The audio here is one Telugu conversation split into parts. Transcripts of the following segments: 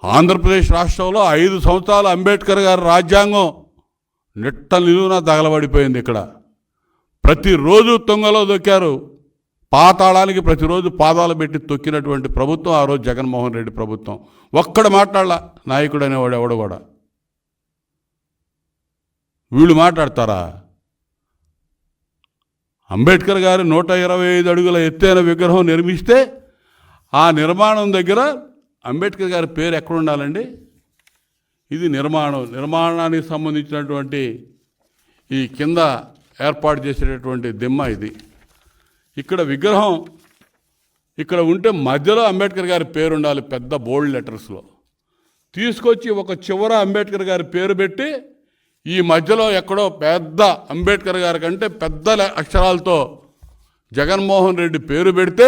ఆంధ్రప్రదేశ్ రాష్ట్రంలో 5 సంవత్సరాలు అంబేద్కర్ గారి రాజ్యాంగం నిట్ట నిలువున తగలబడిపోయింది. ఇక్కడ ప్రతిరోజు తొంగలో దొక్కారు, పాతాళానికి ప్రతిరోజు పాదాలు పెట్టి తొక్కినటువంటి ప్రభుత్వం ఆ రోజు జగన్మోహన్ రెడ్డి ప్రభుత్వం. ఒక్కడ మాట్లాడాల నాయకుడు అనేవాడు ఎవడు కూడా. వీళ్ళు మాట్లాడతారా? అంబేద్కర్ గారి 125 అడుగుల ఎత్తైన విగ్రహం నిర్మిస్తే ఆ నిర్మాణం దగ్గర అంబేద్కర్ గారి పేరు ఎక్కడ ఉండాలండి? ఇది నిర్మాణానికి సంబంధించినటువంటి ఈ కింద ఏర్పాటు చేసేటటువంటి దిమ్మ ఇది. ఇక్కడ విగ్రహం ఇక్కడ ఉంటే మధ్యలో అంబేద్కర్ గారి పేరు ఉండాలి, పెద్ద బోల్డ్ లెటర్స్లో. తీసుకొచ్చి ఒక చివర అంబేద్కర్ గారి పేరు పెట్టి ఈ మధ్యలో ఎక్కడో పెద్ద అంబేద్కర్ గారి కంటే పెద్ద అక్షరాలతో జగన్మోహన్ రెడ్డి పేరు పెడితే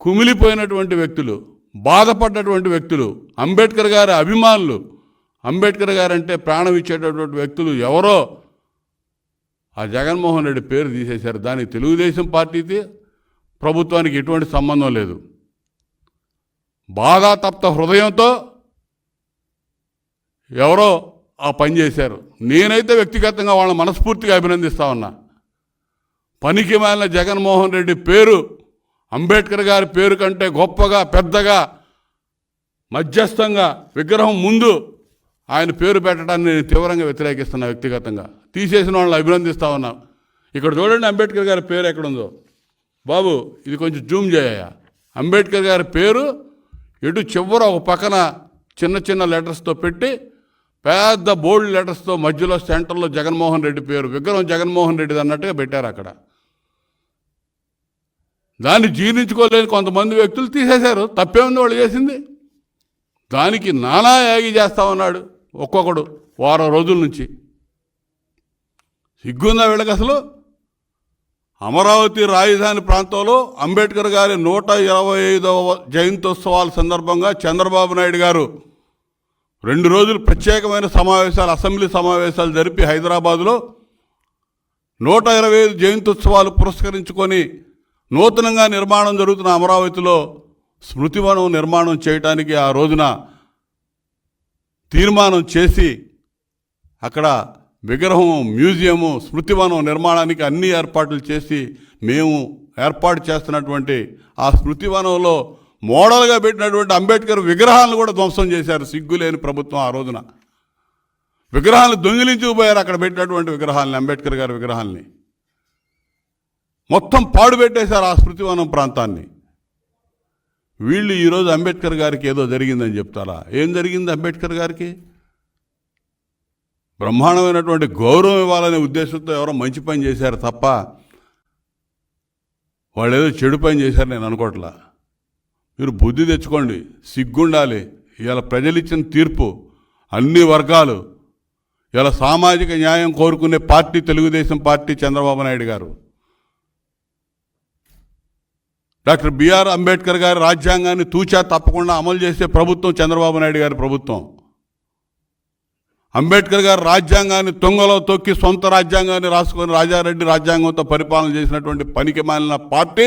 కుమిలిపోయినటువంటి వ్యక్తులు, బాధపడ్డటువంటి వ్యక్తులు, అంబేద్కర్ గారి అభిమానులు, అంబేద్కర్ గారు అంటే ప్రాణం ఇచ్చేటటువంటి వ్యక్తులు ఎవరో ఆ జగన్మోహన్ రెడ్డి పేరు తీసేశారు. దానికి తెలుగుదేశం పార్టీకి ప్రభుత్వానికి ఎటువంటి సంబంధం లేదు. బాధాతప్త హృదయంతో ఎవరో ఆ పని చేశారు. నేనైతే వ్యక్తిగతంగా వాళ్ళని మనస్ఫూర్తిగా అభినందిస్తా ఉన్నా. పనికి మాలిన జగన్మోహన్ రెడ్డి పేరు అంబేద్కర్ గారి పేరు కంటే గొప్పగా, పెద్దగా, మధ్యస్థంగా విగ్రహం ముందు ఆయన పేరు పెట్టడాన్ని నేను తీవ్రంగా వ్యతిరేకిస్తున్నా. వ్యక్తిగతంగా తీసేసిన వాళ్ళని అభినందిస్తా ఉన్నా. ఇక్కడ చూడండి అంబేద్కర్ గారి పేరు ఎక్కడుందో. బాబు ఇది కొంచెం జూమ్ చేయ. అంబేద్కర్ గారి పేరు ఎటు చివర ఒక పక్కన చిన్న చిన్న లెటర్స్తో పెట్టి పెద్ద బోల్డ్ లెటర్స్తో మధ్యలో సెంటర్లో జగన్మోహన్ రెడ్డి పేరు, విగ్రహం జగన్మోహన్ రెడ్డిది అన్నట్టుగా పెట్టారు అక్కడ. దాన్ని జీర్ణించుకోలేని కొంతమంది వ్యక్తులు తీసేశారు. తప్పేముంది వాళ్ళు చేసింది? దానికి నానా యాగి చేస్తా ఉన్నాడు ఒక్కొక్కడు వారం రోజుల నుంచి. సిగ్గుందా వీళ్ళకి అసలు? అమరావతి రాజధాని ప్రాంతంలో అంబేద్కర్ గారి 125వ జయంత్యోత్సవాల సందర్భంగా చంద్రబాబు నాయుడు గారు 2 రోజులు ప్రత్యేకమైన సమావేశాలు, అసెంబ్లీ సమావేశాలు జరిపి హైదరాబాదులో 125 జయంత్యోత్సవాలు పురస్కరించుకొని నూతనంగా నిర్మాణం జరుగుతున్న అమరావతిలో స్మృతివనం నిర్మాణం చేయడానికి ఆ రోజున తీర్మానం చేసి అక్కడ విగ్రహం, మ్యూజియము, స్మృతివనం నిర్మాణానికి అన్ని ఏర్పాట్లు చేసి మేము ఏర్పాటు చేస్తున్నటువంటి ఆ స్మృతివనంలో మోడల్గా పెట్టినటువంటి అంబేద్కర్ విగ్రహాలను కూడా ధ్వంసం చేశారు. సిగ్గులేని ప్రభుత్వం ఆ రోజున విగ్రహాలను దొంగిలించుకుపోయారు. అక్కడ పెట్టినటువంటి విగ్రహాలని, అంబేద్కర్ గారి విగ్రహాలని మొత్తం పాడుపెట్టేశారు ఆ స్మృతివనం ప్రాంతాన్ని. వీళ్ళు ఈరోజు అంబేద్కర్ గారికి ఏదో జరిగిందని చెప్తారా? ఏం జరిగింది అంబేద్కర్ గారికి? బ్రహ్మాండమైనటువంటి గౌరవం ఇవ్వాలనే ఉద్దేశంతో ఎవరో మంచి పని చేశారు తప్ప వాళ్ళు ఏదో చెడు పని చేశారు నేను అనుకోవట్లా. మీరు బుద్ధి తెచ్చుకోండి, సిగ్గుండాలి. ఇవాళ ప్రజలు ఇచ్చిన తీర్పు, అన్ని వర్గాలు, ఇలా సామాజిక న్యాయం కోరుకునే party Telugu Desam party, Chandrababu Naidu garu. Doctor BR Ambedkar గారి రాజ్యాంగాన్ని తూచా తప్పకుండా అమలు చేసే ప్రభుత్వం చంద్రబాబు నాయుడు గారి ప్రభుత్వం. అంబేద్కర్ గారి రాజ్యాంగాన్ని తొంగలో తొక్కి సొంత రాజ్యాంగాన్ని రాసుకొని రాజారెడ్డి రాజ్యాంగంతో పరిపాలన చేసినటువంటి పనికి మాలిన పార్టీ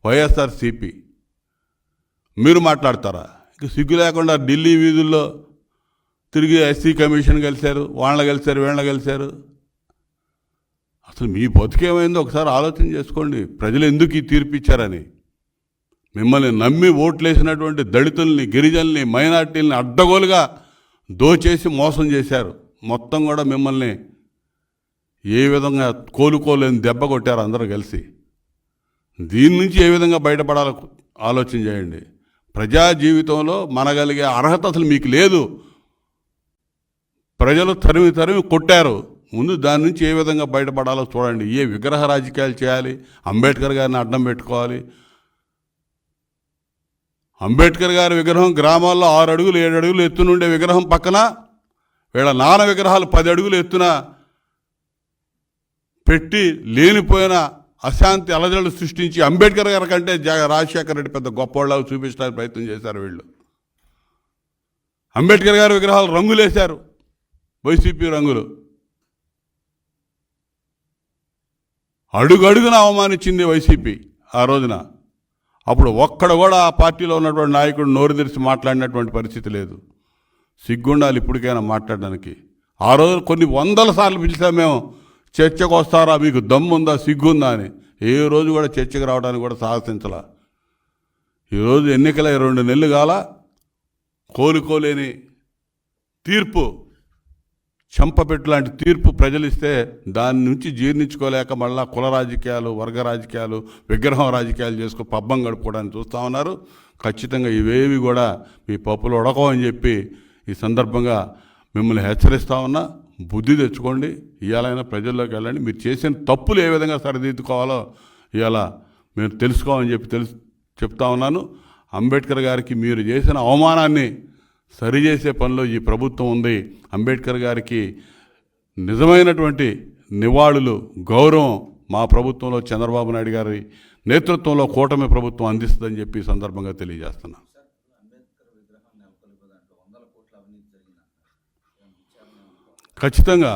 వైఎస్ఆర్సీపీ. మీరు మాట్లాడతారా? ఇక సిగ్గు లేకుండా ఢిల్లీ వీధుల్లో తిరిగి ఎస్సీ కమిషన్ కలిశారు, వాళ్ళని కలిశారు, వీళ్ళని కలిశారు. అసలు మీ బతుకేమైందో ఒకసారి ఆలోచన చేసుకోండి. ప్రజలు ఎందుకు ఈ తీర్పు ఇచ్చారని. మిమ్మల్ని నమ్మి ఓట్లేసినటువంటి దళితుల్ని, గిరిజనుల్ని, మైనార్టీలని అడ్డగోలుగా దోచేసి మోసం చేశారు. మొత్తం కూడా మిమ్మల్ని ఏ విధంగా కోలుకోలేని దెబ్బ కొట్టారు అందరూ కలిసి. దీని నుంచి ఏ విధంగా బయటపడాలో ఆలోచన చేయండి. ప్రజా జీవితంలో మనగలిగే అర్హత అసలు మీకు లేదు. ప్రజలు తరిమి తరిమి కొట్టారు. ముందు దాని నుంచి ఏ విధంగా బయటపడాలో చూడండి. ఏ విగ్రహ రాజకీయాలు చేయాలి, అంబేద్కర్ గారిని అడ్డం పెట్టుకోవాలి. అంబేద్కర్ గారి విగ్రహం గ్రామాల్లో 6 అడుగులు 7 అడుగులు ఎత్తునుండే విగ్రహం పక్కన వీళ్ళ నాన్న విగ్రహాలు 10 అడుగులు ఎత్తున పెట్టి లేనిపోయిన అశాంతి అలజడులు సృష్టించి అంబేద్కర్ గారి కంటే రాజశేఖర రెడ్డి పెద్ద గొప్పవాళ్ళగా చూపించడానికి ప్రయత్నం చేశారు వీళ్ళు. అంబేద్కర్ గారి విగ్రహాలు రంగులేశారు, వైసీపీ రంగులు. అడుగడుగున అవమానించింది వైసీపీ ఆ రోజున. అప్పుడు ఒక్కడ కూడా ఆ పార్టీలో ఉన్నటువంటి నాయకుడు నోరు తెరిచి మాట్లాడినటువంటి పరిస్థితి లేదు. సిగ్గుండాలి ఇప్పటికైనా మాట్లాడడానికి. ఆ రోజు కొన్ని వందల సార్లు పిలిచాం మేము, చర్చకు వస్తారా, మీకు దమ్ముందా, సిగ్గుందా అని. ఏ రోజు కూడా చర్చకు రావడానికి కూడా సాహసించలా. ఈరోజు ఎన్నికల 2 నెలలు కాల, కోలుకోలేని తీర్పు, చెంపపెట్టు లాంటి తీర్పు ప్రజలు ఇస్తే దాని నుంచి జీర్ణించుకోలేక మళ్ళా కుల రాజకీయాలు, వర్గ రాజకీయాలు, విగ్రహం రాజకీయాలు చేసుకుని పబ్బం గడుపుకోవడానికి చూస్తూ ఉన్నారు. ఖచ్చితంగా ఇవేవి కూడా మీ పప్పులు ఉడకవని చెప్పి ఈ సందర్భంగా మిమ్మల్ని హెచ్చరిస్తూ ఉన్నా. బుద్ధి తెచ్చుకోండి. ఇవాళైనా ప్రజల్లోకి వెళ్ళండి. మీరు చేసిన తప్పులు ఏ విధంగా సరిదిద్దుకోవాలో ఇవాళ మీరు తెలుసుకోమని చెప్పి చెప్తా ఉన్నాను. అంబేద్కర్ గారికి మీరు చేసిన అవమానాన్ని సరిచేసే పనిలో ఈ ప్రభుత్వం ఉంది. అంబేద్కర్ గారికి నిజమైనటువంటి నివాళులు, గౌరవం మా ప్రభుత్వంలో చంద్రబాబు నాయుడు గారి నేతృత్వంలో కూటమి ప్రభుత్వం అందిస్తుందని చెప్పి ఈ సందర్భంగా తెలియజేస్తున్నాను. ఖచ్చితంగా